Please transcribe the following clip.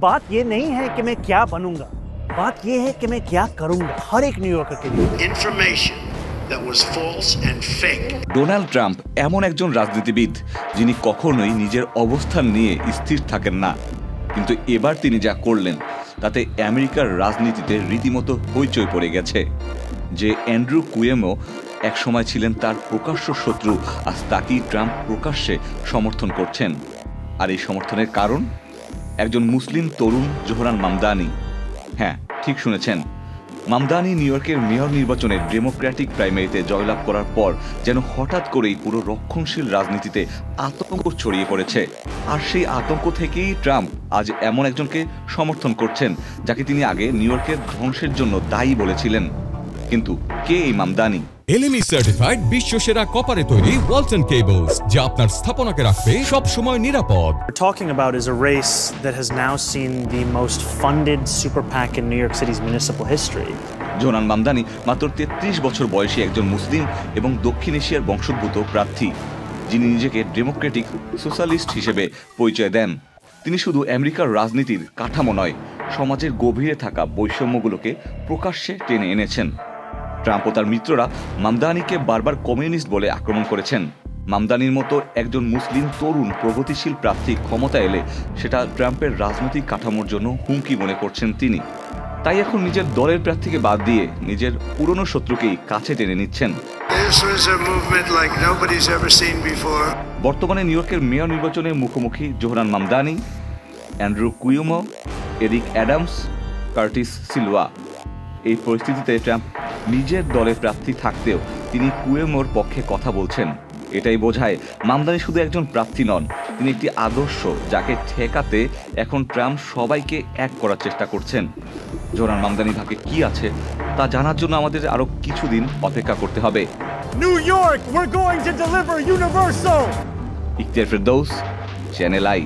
बात ये नहीं है कि मैं क्या बनूंगा, बात ये है कि मैं क्या करूंगा हर एक न्यूयॉर्कर के लिए। Information that was false and fake. Donald Trump এমন একজন রাজনীতিবিদ যিনি কখনোই নিজের অবস্থান নিয়ে স্থির থাকেন না, কিন্তু এবার তিনি যা করলেন তাতে আমেরিকার রাজনীতিতে রীতিমতো হইচই পড়ে গেছে। যে অ্যান্ড্রু কুয়েমো একসময় ছিলেন তার প্রকাশ্য শত্রু, আজ তাকেই ট্রাম্প প্রকাশ্যে সমর্থন করছেন। আর এই সমর্থনের কারণ একজন মুসলিম তরুণ জোহরান মামদানি। হ্যাঁ, ঠিক শুনেছেন, মামদানি নিউ ইয়র্কের মেয়র নির্বাচনে ডেমোক্র্যাটিক প্রাইমারিতে জয়লাভ করার পর যেন হঠাৎ করেই পুরো রক্ষণশীল রাজনীতিতে আতঙ্ক ছড়িয়ে পড়েছে। আর সেই আতঙ্ক থেকেই ট্রাম্প আজ এমন একজনকে সমর্থন করছেন যাকে তিনি আগে নিউ ইয়র্কের ধ্বংসের জন্য দায়ী বলেছিলেন। কিন্তু কে এই মামদানি? এলএমই সার্টিফাইড বিশ্বসেরা কপারে তৈরি ওয়ালটন কেবলস, যা আপনার স্থাপনাকে রাখবে সব সময় নিরাপদ। We're talking about is a race that has now seen the most funded super PAC in New York City's municipal history. Zohran Mamdani মাত্র 33 বছর বয়সী একজন মুসলিম এবং দক্ষিণ এশিয়ার বংশোদ্ভূত প্রার্থী, যিনি নিজেকে ডেমোক্রেটিক সোশ্যালিস্ট হিসেবে পরিচয় দেন। তিনি শুধু আমেরিকার রাজনীতির কাঠামো নয়, সমাজের গভীরে থাকা বৈষম্যগুলোকে প্রকাশ্যে টেনে এনেছেন। ট্রাম্প ও তার মিত্ররা মামদানিকে বারবার কমিউনিস্ট বলে আক্রমণ করেছেন। মামদানির মতো একজন মুসলিম তরুণ প্রগতিশীল প্রার্থী ক্ষমতা এলে সেটা ট্রাম্পের রাজনৈতিক কাঠামোর জন্য হুমকি মনে করছেন তিনি। তাই এখন নিজের দলের প্রার্থীকে বাদ দিয়ে নিজের পুরনো শত্রুকেই কাছে টেনে নিচ্ছেন। বর্তমানে নিউ ইয়র্কের মেয়র নির্বাচনে মুখোমুখি Zohran Mamdani, Andrew Cuomo, Eric Adams, Curtis Sliwa. এই পরিস্থিতিতে ট্রাম্প নিজের দলের প্রার্থী থাকতেও তিনি কুয়েমোর পক্ষে কথা বলছেন। এটাই বোঝায় মামদানি শুধু একজন প্রার্থী নন, তিনি একটি আদর্শ যাকে ঠেকাতে এখন ট্রাম্প সবাইকে এক করার চেষ্টা করছেন। জোহরান মামদানির ভাগ্যে কি আছে তা জানার জন্য আমাদের আরো কিছুদিন অপেক্ষা করতে হবে। New York, we're going to deliver universal. Ikhtiar Ferdous, channel I.